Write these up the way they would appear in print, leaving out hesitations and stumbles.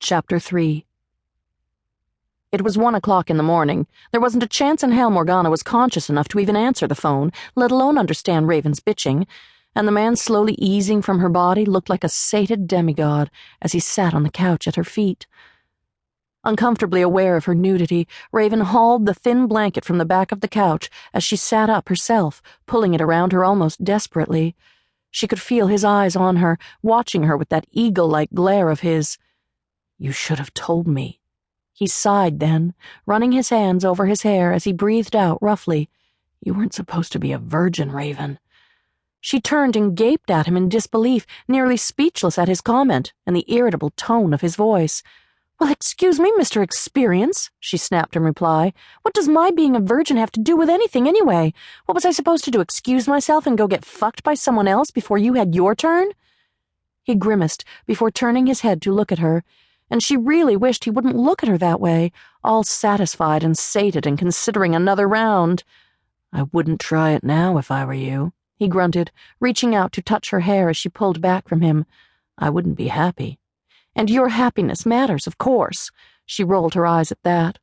Chapter 3. It was 1 o'clock in the morning. There wasn't a chance in hell Morgana was conscious enough to even answer the phone, let alone understand Raven's bitching, and the man slowly easing from her body looked like a sated demigod as he sat on the couch at her feet. Uncomfortably aware of her nudity, Raven hauled the thin blanket from the back of the couch as she sat up herself, pulling it around her almost desperately. She could feel his eyes on her, watching her with that eagle-like glare of his. "You should have told me." He sighed then, running his hands over his hair as he breathed out roughly. "You weren't supposed to be a virgin, Raven." She turned and gaped at him in disbelief, nearly speechless at his comment and the irritable tone of his voice. "Well, excuse me, Mr. Experience," she snapped in reply. "What does my being a virgin have to do with anything anyway? What was I supposed to do, excuse myself and go get fucked by someone else before you had your turn?" He grimaced before turning his head to look at her, and she really wished he wouldn't look at her that way, all satisfied and sated and considering another round. "I wouldn't try it now if I were you," he grunted, reaching out to touch her hair as she pulled back from him. "I wouldn't be happy." "And your happiness matters, of course." She rolled her eyes at that.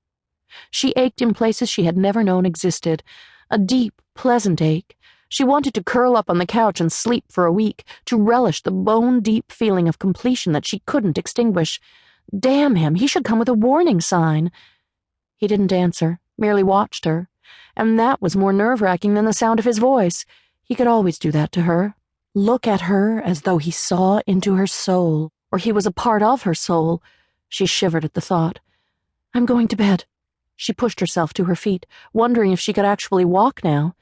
She ached in places she had never known existed, a deep, pleasant ache. She wanted to curl up on the couch and sleep for a week, to relish the bone-deep feeling of completion that she couldn't extinguish. Damn him, he should come with a warning sign. He didn't answer, merely watched her, and that was more nerve-wracking than the sound of his voice. He could always do that to her. Look at her as though he saw into her soul, or he was a part of her soul. She shivered at the thought. "I'm going to bed." She pushed herself to her feet, wondering if she could actually walk now.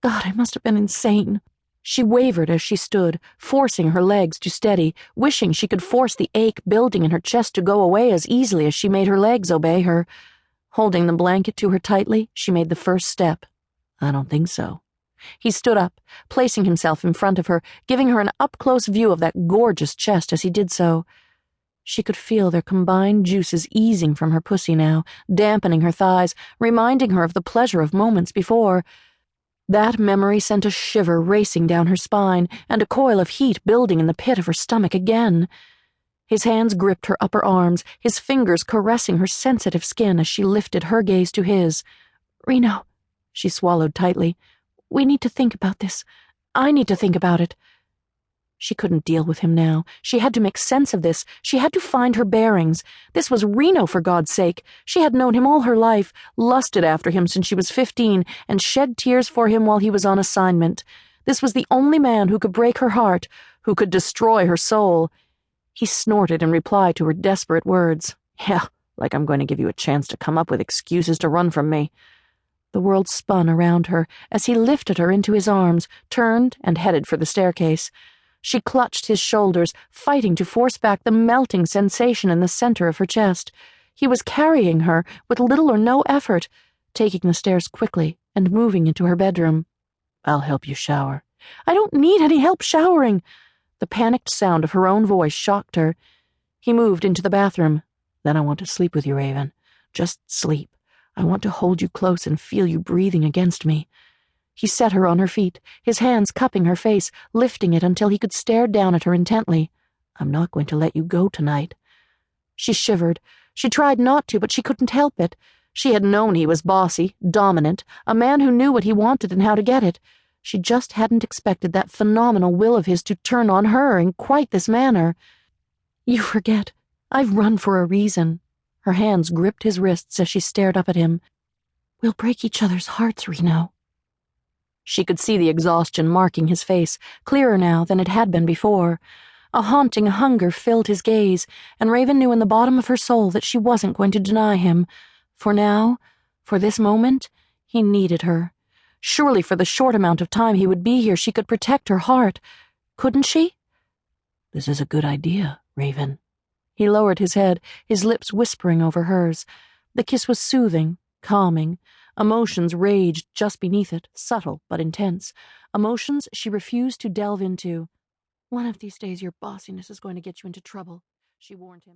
God, I must have been insane. She wavered as she stood, forcing her legs to steady, wishing she could force the ache building in her chest to go away as easily as she made her legs obey her. Holding the blanket to her tightly, she made the first step. "I don't think so." He stood up, placing himself in front of her, giving her an up-close view of that gorgeous chest as he did so. She could feel their combined juices easing from her pussy now, dampening her thighs, reminding her of the pleasure of moments before. That memory sent a shiver racing down her spine and a coil of heat building in the pit of her stomach again. His hands gripped her upper arms, his fingers caressing her sensitive skin as she lifted her gaze to his. "Reno," she swallowed tightly. "We need to think about this. I need to think about it." She couldn't deal with him now. She had to make sense of this. She had to find her bearings. This was Reno, for God's sake. She had known him all her life, lusted after him since she was 15, and shed tears for him while he was on assignment. This was the only man who could break her heart, who could destroy her soul. He snorted in reply to her desperate words. "Yeah, like I'm going to give you a chance to come up with excuses to run from me." The world spun around her as he lifted her into his arms, turned, and headed for the staircase. She clutched his shoulders, fighting to force back the melting sensation in the center of her chest. He was carrying her with little or no effort, taking the stairs quickly and moving into her bedroom. "I'll help you shower." "I don't need any help showering." The panicked sound of her own voice shocked her. He moved into the bathroom. "Then I want to sleep with you, Raven. Just sleep. I want to hold you close and feel you breathing against me." He set her on her feet, his hands cupping her face, lifting it until he could stare down at her intently. "I'm not going to let you go tonight." She shivered. She tried not to, but she couldn't help it. She had known he was bossy, dominant, a man who knew what he wanted and how to get it. She just hadn't expected that phenomenal will of his to turn on her in quite this manner. "You forget. I've run for a reason." Her hands gripped his wrists as she stared up at him. "We'll break each other's hearts, Reno." She could see the exhaustion marking his face, clearer now than it had been before. A haunting hunger filled his gaze, and Raven knew in the bottom of her soul that she wasn't going to deny him. For now, for this moment, he needed her. Surely for the short amount of time he would be here she could protect her heart. Couldn't she? "This is a good idea, Raven." He lowered his head, his lips whispering over hers. The kiss was soothing, calming. Emotions raged just beneath it, subtle but intense. Emotions she refused to delve into. "One of these days your bossiness is going to get you into trouble," she warned him.